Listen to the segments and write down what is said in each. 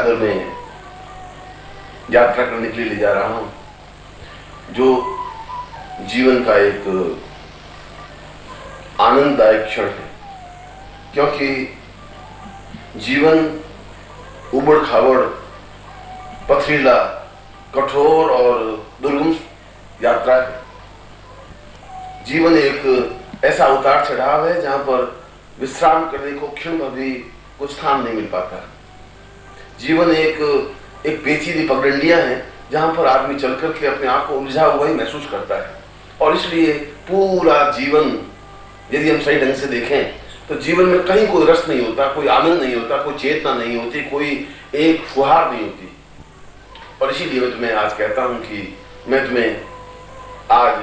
सागर में यात्रा करने के लिए ले जा रहा हूं, जो जीवन का एक आनंददायक क्षण है। क्योंकि जीवन उबड़ खाबड़, पथरीला, कठोर और दुर्गम यात्रा है। जीवन एक ऐसा उतार चढ़ाव है जहां पर विश्राम करने को क्षण भर भी कुछ स्थान नहीं मिल पाता। जीवन एक पेचीदी पगडंडियां हैं जहां पर आदमी चल करके अपने आप को उलझा हुआ ही महसूस करता है। और इसलिए पूरा जीवन यदि हम सही ढंग से देखें तो जीवन में कहीं कोई रस नहीं होता, कोई आनंद नहीं होता, कोई चेतना नहीं होती, कोई एक फुहार नहीं होती। और इसीलिए मैं तुम्हें आज कहता हूं कि मैं तुम्हें आज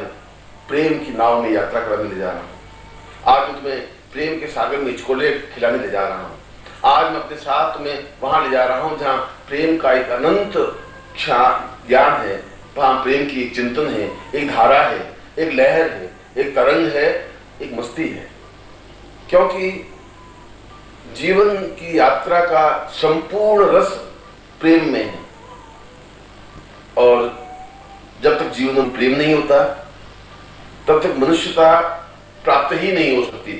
प्रेम की नाव में यात्रा कराने ले जा रहा हूं। आज मैं तुम्हें प्रेम के सागर में हिचकोले खिलाने ले जा रहा हूं। आज मैं अपने साथ तुम्हें वहां ले जा रहा हूं जहां प्रेम का एक अनंत ज्ञान है, वहां प्रेम की एक चिंतन है, एक धारा है, एक लहर है, एक तरंग है, एक मस्ती है। क्योंकि जीवन की यात्रा का संपूर्ण रस प्रेम में है। और जब तक जीवन में प्रेम नहीं होता तब तक मनुष्यता प्राप्त ही नहीं हो सकती,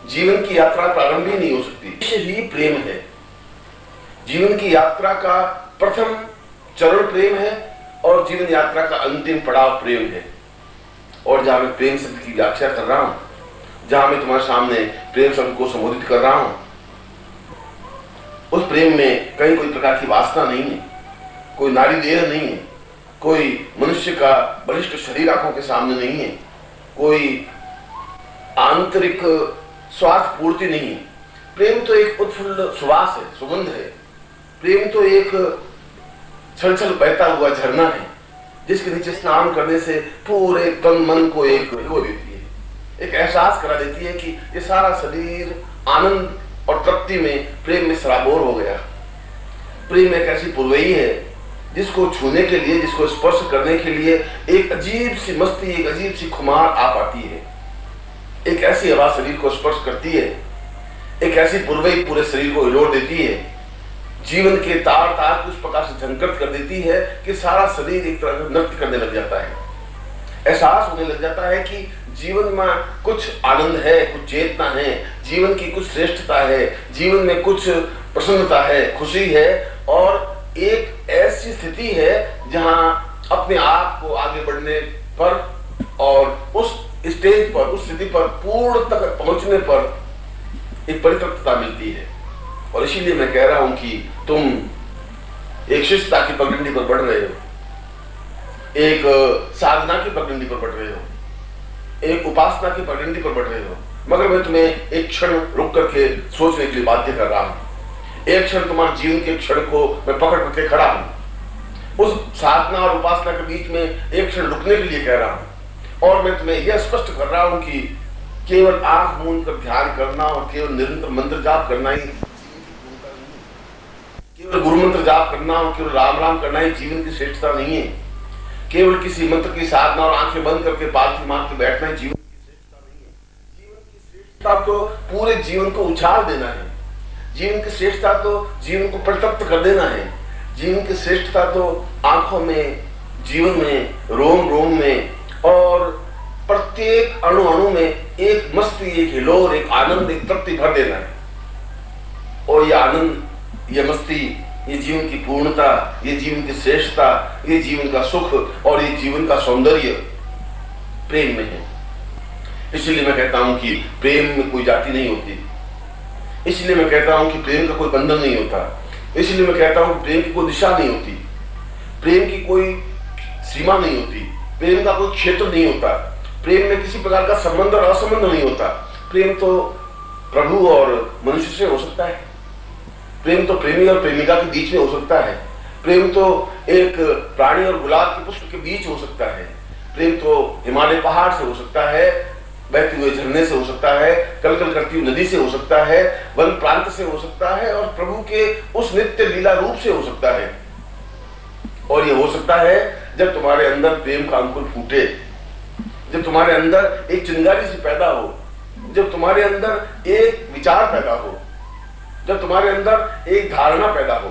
जीवन की यात्रा प्रारंभ ही नहीं हो सकती। ही प्रेम है। जीवन की यात्रा का प्रथम चरण प्रेम है और जीवन यात्रा का अंतिम पड़ाव प्रेम है। और जहां मैं प्रेम शब्द की व्याख्या कर रहा हूं, जहां मैं तुम्हारे सामने प्रेम शब्द को संबोधित कर रहा हूं, उस प्रेम में कहीं कोई प्रकार की वासना नहीं है, कोई नारी देह नहीं है, कोई मनुष्य का बलिष्ठ शरीर आंखों के सामने नहीं है, कोई आंतरिक स्वार्थ पूर्ति नहीं है। प्रेम तो एक उत्फुल्ल सुवास है, सुगंध है। प्रेम तो एक छलछल बहता हुआ झरना है जिसके नीचे स्नान करने से पूरे तन मन को एक भिगो देती है, एक एहसास करा देती है कि ये सारा शरीर आनंद और तृप्ति में, प्रेम में सराबोर हो गया। प्रेम एक ऐसी पुरवई है जिसको छूने के लिए, जिसको स्पर्श करने के लिए एक अजीब सी मस्ती, एक अजीब सी खुमार आ पाती है। एक ऐसी हवा शरीर को स्पर्श करती है, एक ऐसी पुरवई पूरे शरीर को हिलोड़ देती है, जीवन के तार तार को उस प्रकार से झंकृत कर देती है कि सारा शरीर एक तरह से नृत्य करने लग जाता है। एहसास होने लग जाता है कि जीवन में कुछ आनंद है, कुछ चेतना है, जीवन की कुछ श्रेष्ठता है, जीवन में कुछ प्रसन्नता है, खुशी है। और एक ऐसी स्थिति है जहां अपने आप को आगे बढ़ने पर और उस स्टेज पर, उस स्थिति पर पूर्ण तक पहुंचने पर एक परितृप्तता मिलती है। और इसीलिए मैं कह रहा हूं कि तुम एक शिष्टता की पगडंडी पर बढ़ रहे हो, एक साधना की पगडंडी पर बढ़ रहे हो, एक उपासना की पगडंडी पर बढ़ रहे हो। मगर मैं तुम्हें एक क्षण रुक करके सोचने के लिए बाध्य कर रहा हूं। एक क्षण तुम्हारे जीवन के क्षण को मैं पकड़ करके खड़ा हूं। उस साधना और उपासना के बीच में एक क्षण रुकने के लिए कह रहा हूं। और मैं तुम्हें यह स्पष्ट कर रहा हूं कि केवल आंख मूंद कर ध्यान करना और केवल निरंतर मंत्र जाप करना ही, केवल गुरु मंत्र जाप करना और केवल राम राम करना ही जीवन की श्रेष्ठता नहीं है। केवल किसी मंत्र की साधना और आंखें बंद करके पालथी मार के बैठना ही जीवन की श्रेष्ठता नहीं है। जीवन की श्रेष्ठता तो पूरे जीवन को उछाल देना है। जीवन की श्रेष्ठता तो जीवन को परितृप्त कर देना है। जीवन की श्रेष्ठता तो आंखों में, जीवन में, रोम रोम में और प्रत्येक अणु अणु में एक मस्ती, एक हिलोर, एक आनंद, एक तृप्ति भर देना है। और यह आनंद, यह मस्ती, ये जीवन की पूर्णता, ये जीवन की श्रेष्ठता, ये जीवन का सुख और ये जीवन का सौंदर्य प्रेम में है। इसलिए मैं कहता हूं कि प्रेम में कोई जाति नहीं होती। इसलिए मैं कहता हूं कि प्रेम का कोई बंधन नहीं होता। इसलिए मैं कहता हूं कि प्रेम की कोई दिशा नहीं होती, प्रेम की कोई सीमा नहीं होती, प्रेम का कोई क्षेत्र नहीं होता, प्रेम में किसी प्रकार का संबंध और असंबंध नहीं होता। प्रेम तो प्रभु और मनुष्य से हो सकता है, प्रेम तो प्रेमी और प्रेमिका के बीच में हो सकता है, प्रेम तो एक प्राणी और गुलाब के पुष्प के बीच हो सकता है, प्रेम तो हिमालय पहाड़ से हो सकता है, बहते हुए झरने से हो सकता है, कलकल करती हुई नदी से हो सकता है, वन प्रांत से हो सकता है और प्रभु के उस नित्य लीला रूप से हो सकता है। और ये हो सकता है जब तुम्हारे अंदर प्रेम का अंकुर फूटे, जब तुम्हारे अंदर एक चिंगारी सी पैदा हो, जब तुम्हारे अंदर एक विचार पैदा हो, जब तुम्हारे अंदर एक धारणा पैदा हो।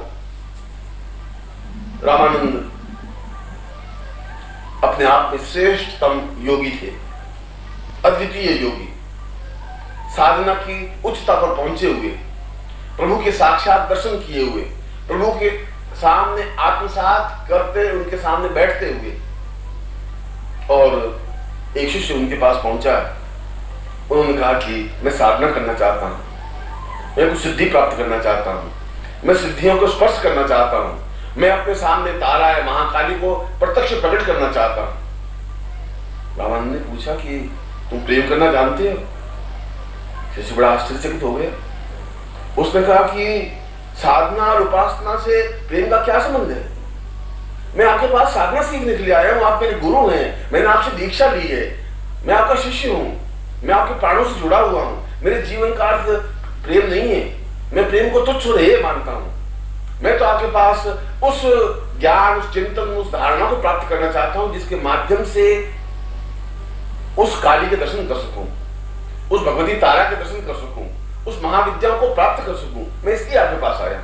रामानंद अपने आप में श्रेष्ठतम योगी थे, अद्वितीय योगी, साधना की उच्चता पर पहुंचे हुए, प्रभु के साक्षात दर्शन किए हुए, प्रभु के सामने आत्मसात करते, उनके सामने बैठते हुए। और एक शिष्य उनके पास पहुंचा, उन्होंने कहा कि मैं साधना करना चाहता हूं, मैं कुछ सिद्धि प्राप्त करना चाहता हूं, मैं सिद्धियों को स्पर्श करना चाहता हूं, मैं अपने सामने तारा है महाकाली को प्रत्यक्ष प्रकट करना चाहता हूं। रामानंद ने पूछा कि तुम प्रेम करना जानते हो? शिष्य बड़ा आश्चर्यचकित हो गया। उसने कहा कि साधना और उपासना से प्रेम का क्या संबंध है? मैं आपके पास साधना सीखने के लिए आया हूं, आप मेरे गुरु हैं, मैंने आपसे दीक्षा ली है, मैं आपका शिष्य हूं, मैं आपके प्राणों से जुड़ा हुआ हूं, मेरे जीवन का अर्थ प्रेम नहीं है, मैं प्रेम को तुच्छ और हेय मानता हूं। मैं तो आपके पास उस ज्ञान, उस चिंतन, उस धारणा को प्राप्त करना चाहता हूं जिसके माध्यम से उस काली के दर्शन कर सकूं, उस भगवती तारा के दर्शन कर सकूं, उस महाविद्या को प्राप्त कर सकूं। मैं इसलिए आपके पास आया।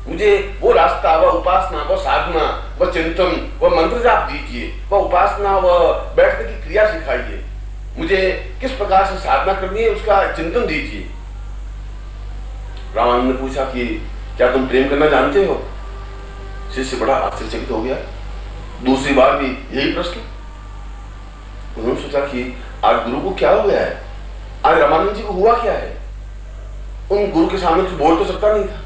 मुझे वो रास्ता, वह उपासना, वह साधना, वह चिंतन, वह मंत्र जाप दीजिए, वह उपासना, वह बैठने की क्रिया सिखाइए, मुझे किस प्रकार से साधना करनी है उसका चिंतन दीजिए। रामानंद ने पूछा कि क्या तुम प्रेम करना जानते हो? शिष्य बड़ा आश्चर्यचकित हो गया। दूसरी बार भी यही प्रश्न। उन्होंने सोचा कि आज गुरु को क्या हो गया है, आज रामानंद जी को हुआ क्या है। उन गुरु के सामने कुछ बोल तो सकता नहीं था,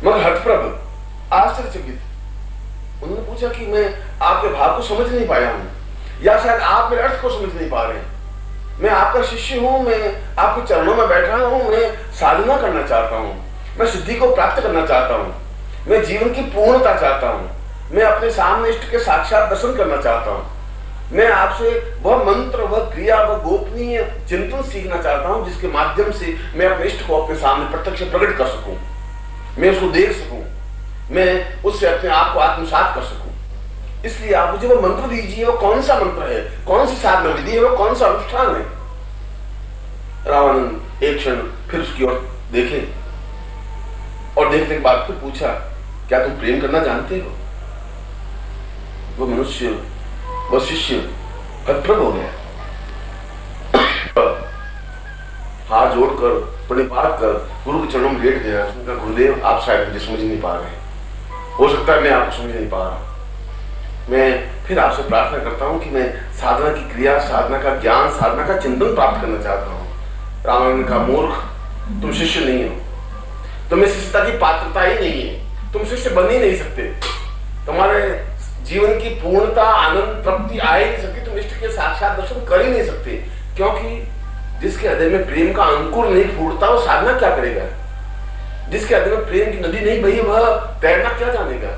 मगर हतप्रभ, आश्चर्यचकित। उन्होंने पूछा कि मैं आपके भाव को समझ नहीं पाया हूं, या शायद आप मेरे अर्थ को समझ नहीं पा रहे हैं। मैं आपका शिष्य हूं, मैं आपके चरणों में बैठा हूं, मैं साधना करना चाहता हूं, मैं सिद्धि को प्राप्त करना चाहता हूं, मैं जीवन की पूर्णता चाहता हूं, मैं अपने सामने इष्ट के साक्षात दर्शन करना चाहता हूं, मैं आपसे वह मंत्र, वह क्रिया, वह गोपनीय चिंतन सीखना चाहता हूं जिसके माध्यम से मैं अपने इष्ट को अपने सामने प्रत्यक्ष प्रकट कर सकूं, मैं उसको देख सकूं, मैं उससे अपने आप को आत्मसात कर सकूं। इसलिए आप मुझे वो मंत्र दीजिए, वो कौन सा मंत्र है, कौन सी साधना विधि है, वो कौन सा अनुष्ठान है। रामानंद एक क्षण फिर उसकी ओर देखे और देखने के बाद फिर पूछा, क्या तुम प्रेम करना जानते हो? वो मनुष्य, वो शिष्य हतप्रभ हो गया। हाथ जोड़कर प्रणिपात कर गुरु के चरणों में लेट गया। उसने कहा, गुरुदेव आप शायद मुझे समझ नहीं पा रहे हैं, हो सकता है मैं आपको समझ नहीं पा रहा, मैं फिर आपसे प्रार्थना करता हूं कि मैं साधना की क्रिया, साधना का ज्ञान, साधना का चिंतन प्राप्त करना चाहता हूं। रामानंद का मूर्ख, तुम शिष्य नहीं हो, तुम्हें शिष्यता की पात्रता ही नहीं है, तुम शिष्य बन ही नहीं सकते, तुम्हारे जीवन की पूर्णता, आनंद, तृप्ति आ ही नहीं सकती, तुम इष्ट के साक्षात दर्शन कर ही नहीं सकते, क्योंकि जिसके हृदय में प्रेम का अंकुर नहीं फूटता वो साधना क्या करेगा? जिसके हृदय में प्रेम की नदी नहीं बही वह तैरना क्या जानेगा?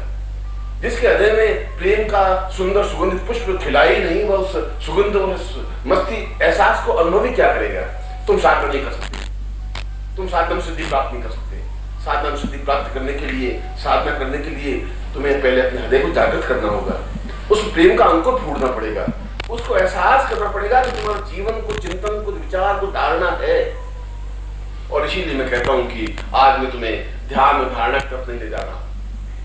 जिसके हृदय में प्रेम का सुंदर सुगंधित पुष्प खिलाई नहीं वह उस सुगंध और मस्ती एहसास को अनुभव ही क्या करेगा? तुम साधना नहीं कर सकते, तुम साधना में सिद्धि प्राप्त नहीं कर सकते। साधना में सिद्धि प्राप्त करने के लिए, साधना करने के लिए तुम्हें पहले अपने हृदय को जागृत करना होगा, उस प्रेम का अंकुर फूटना पड़ेगा, उसको एहसास करना पड़ेगा कि तुम्हारे जीवन को, चिंतन को, विचार को धारणा है। और इसीलिए मैं कहता हूं कि आज मैं तुम्हें ध्यान में धारणा की तरफ नहीं ले जा रहा,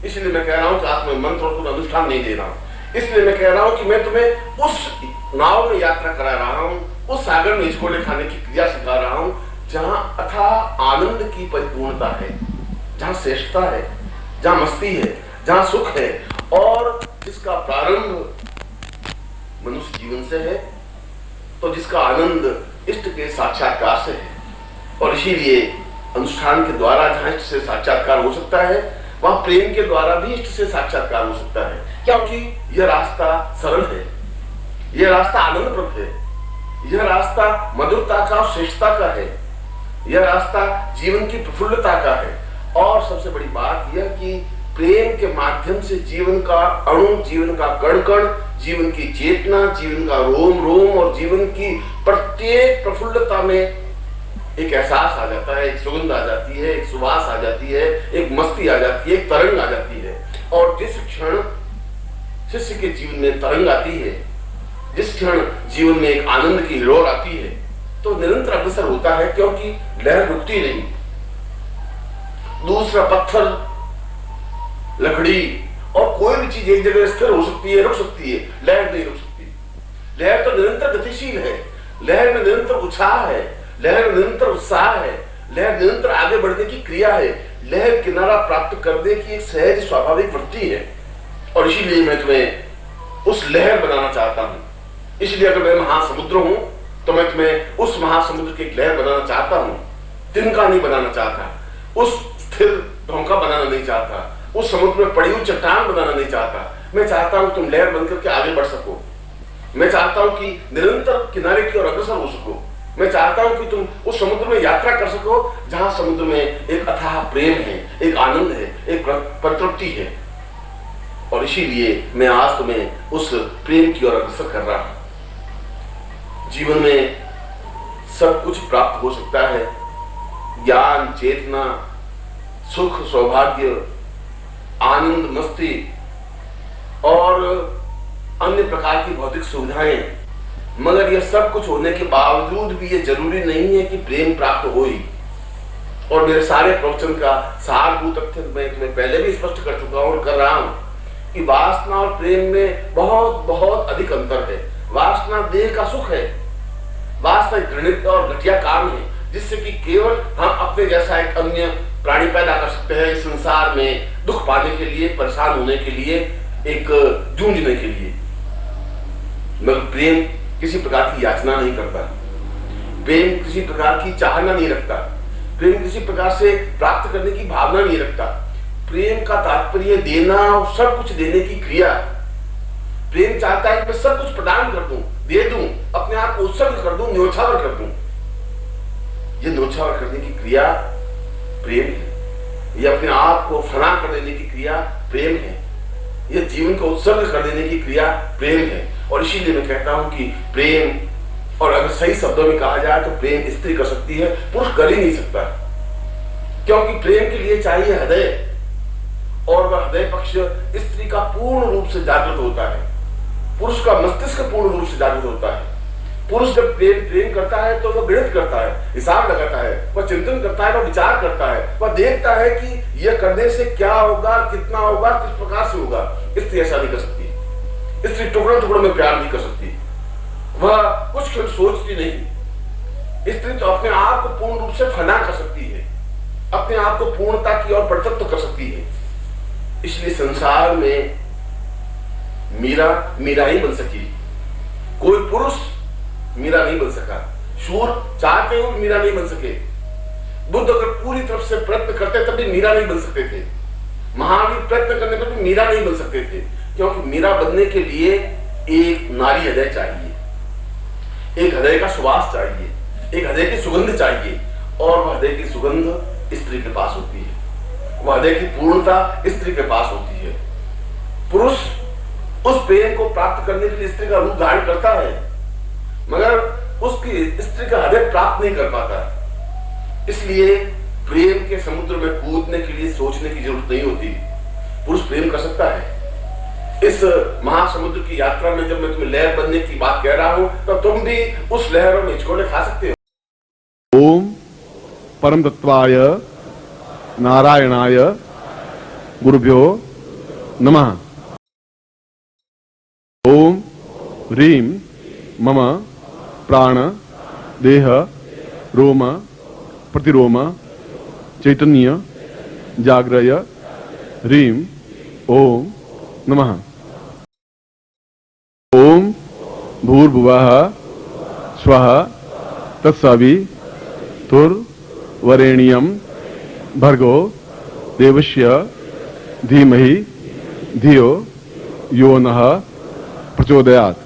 इसलिए मैं कह रहा हूं कि आज मैं मंत्र और अनुष्ठान नहीं दे रहा हूं, इसलिए मैं कह रहा हूं कि मैं तुम्हें उस नाव में यात्रा करा रहा हूं, उस सागर में हिचकोले खाने की क्रिया सिखा रहा हूं जहां अथाह आनंद की परिपूर्णता है, जहां श्रेष्ठता है, जहां मस्ती है, जहां सुख है, और जिसका प्रारंभ मनुष्य जीवन से है, तो जिसका आनंद इष्ट के साक्षात्कार से है। और इसीलिए अनुष्ठान के द्वारा जहां इष्ट से साक्षात्कार हो सकता है, वहां प्रेम के द्वारा भी इष्ट से साक्षात्कार हो सकता है, क्योंकि यह रास्ता सरल है, यह रास्ता आनंदप्रद है, यह रास्ता मधुरता का, श्रेष्ठता का है, यह रास्ता जीवन की प्रफुल्लता का है। और सबसे बड़ी बात यह कि प्रेम के माध्यम से जीवन का अणु, जीवन का कण कण, जीवन की चेतना, जीवन का रोम रोम और जीवन की प्रत्येक प्रफुल्लता में एक एहसास आ जाता है, एक सुगंध आ जाती है, एक सुवास आ जाती है, एक मस्ती आ जाती है, एक तरंग आ जाती है। और जिस क्षण शिष्य के जीवन में तरंग आती है, जिस क्षण जीवन में एक आनंद की हिलोर आती है, तो निरंतर अग्रसर होता है, क्योंकि लहर रुकती नहीं। दूसरा पत्थर, लकड़ी और कोई भी चीज एक जगह स्थिर हो सकती है, रुक सकती है, लहर नहीं रुक सकती। लहर तो निरंतर गतिशील है, लहर में निरंतर उत्साह है, लहर में निरंतर उत्साह है, लहर निरंतर आगे बढ़ने की क्रिया है, लहर किनारा प्राप्त करने की एक सहज स्वाभाविक वृत्ति है। और इसीलिए मैं तुम्हें उस लहर बनाना चाहता हूं। इसलिए अगर मैं महासमुद्र हूं तो मैं तुम्हें उस महासमुद्र की एक लहर बनाना चाहता हूं, तिनका नहीं बनाना चाहता, उस स्थिर ढोंका बनाना नहीं चाहता, उस समुद्र में पड़ी हुई चट्टान बनाना नहीं चाहता। मैं चाहता हूं तुम लहर बनकर के आगे बढ़ सको। मैं चाहता हूं कि निरंतर किनारे की ओर अग्रसर हो सको। मैं चाहता हूं कि तुम उस समुद्र में यात्रा कर सको जहां समुद्र में एक अथाह प्रेम है, एक आनंद है, एक प्रतृप्ति है। और इसीलिए मैं आज तुम्हें उस प्रेम की ओर अग्रसर कर रहा हूं। जीवन में सब कुछ प्राप्त हो सकता है, ज्ञान, चेतना, सुख, सौभाग्य, आनंद, मस्ती और अन्य प्रकार की भौतिक सुविधाएं, मगर यह सब कुछ होने के बावजूद भी ये जरूरी नहीं है कि प्रेम प्राप्त हो ही। और मेरे सारे प्रवचन का सारभूत तथ्य मैं तुम्हें पहले भी स्पष्ट कर चुका हूं और कर रहा हूं कि वासना और प्रेम में बहुत बहुत अधिक अंतर है। वासना देह का सुख है, वासना घृणित और घटिया काम है जिससे कि केवल हम अपने जैसा एक अन्य प्राणी पैदा कर सकते हैं इस संसार में, दुख पाने के लिए, परेशान होने के लिए, एक जूझने के लिए। मगर प्रेम किसी प्रकार की याचना नहीं करता, प्रेम किसी प्रकार की चाहना नहीं रखता, प्रेम किसी प्रकार से प्राप्त करने की भावना नहीं रखता। प्रेम का तात्पर्य देना और सब कुछ देने की क्रिया। प्रेम चाहता है कि मैं सब कुछ प्रदान कर दूं, दे दूं, अपने आप को उत्सर्ग कर दूं, न्योछावर कर दूं। ये न्योछावर करने की क्रिया प्रेम है। ये अपने आप को फना कर देने की क्रिया प्रेम है। ये जीवन को उत्सर्ग कर देने की क्रिया प्रेम है। और इसीलिए मैं कहता हूं कि प्रेम, और अगर सही शब्दों में कहा जाए तो प्रेम स्त्री कर सकती है, पुरुष कर ही नहीं सकता। क्योंकि प्रेम के लिए चाहिए हृदय, और वह हृदय पक्ष स्त्री का पूर्ण रूप से जागृत होता है, पुरुष का मस्तिष्क पूर्ण रूप से जागृत होता है। पुरुष जब प्रेम करता है तो वह गणित करता है, हिसाब लगाता है, वह चिंतन करता है, वह विचार करता है, वह देखता है कि यह करने से क्या होगा, कितना होगा, किस प्रकार से होगा। स्त्री ऐसा नहीं कर सकती। स्त्री टुकड़ों टुकड़ों में प्यार नहीं कर सकती, वह कुछ क्षण सोचती नहीं। स्त्री तो अपने आप को पूर्ण रूप से फना कर सकती है, अपने आप को पूर्णता की ओर प्रतत्व कर सकती है। इसलिए संसार में मीरा ही बन सकी, कोई पुरुष मीरा नहीं बन सका। शूर चाहते हुए मीरा नहीं बन सके। बुद्ध अगर पूरी तरफ से प्रयत्न करते तब भी मीरा नहीं बन सकते थे। महावीर प्रयत्न करने पर भी मीरा नहीं बन सकते थे, क्योंकि मीरा बनने के लिए एक नारी हृदय चाहिए, एक हृदय का सुवास चाहिए, एक हृदय की सुगंध चाहिए। और वह हृदय की सुगंध स्त्री के पास होती है, वह हृदय की पूर्णता स्त्री के पास होती है। पुरुष उस प्रेम को प्राप्त करने के लिए स्त्री का रूप धारण करता है, मगर उसकी स्त्री का हृदय प्राप्त नहीं कर पाता। इसलिए प्रेम के समुद्र में कूदने के लिए सोचने की जरूरत नहीं होती, पुरुष प्रेम कर सकता है। इस महासमुद्र की यात्रा में जब मैं तुम्हें लहर बनने की बात कह रहा हूं तो तुम भी उस लहरों में हिचकोले खा सकते हो। ओम परम तत्वाय नारायणाय गुरुभ्यो नमः। ओम ह्रीं मम प्राण देह रोम प्रतिरोम चैतन्य जाग्रय ह्रीं ओम नमः। ओम भूर्भुवः स्वः तत्सवितुर्वरेण्यं भर्गो देवस्य धीमहि धियो यो नः प्रचोदयात्।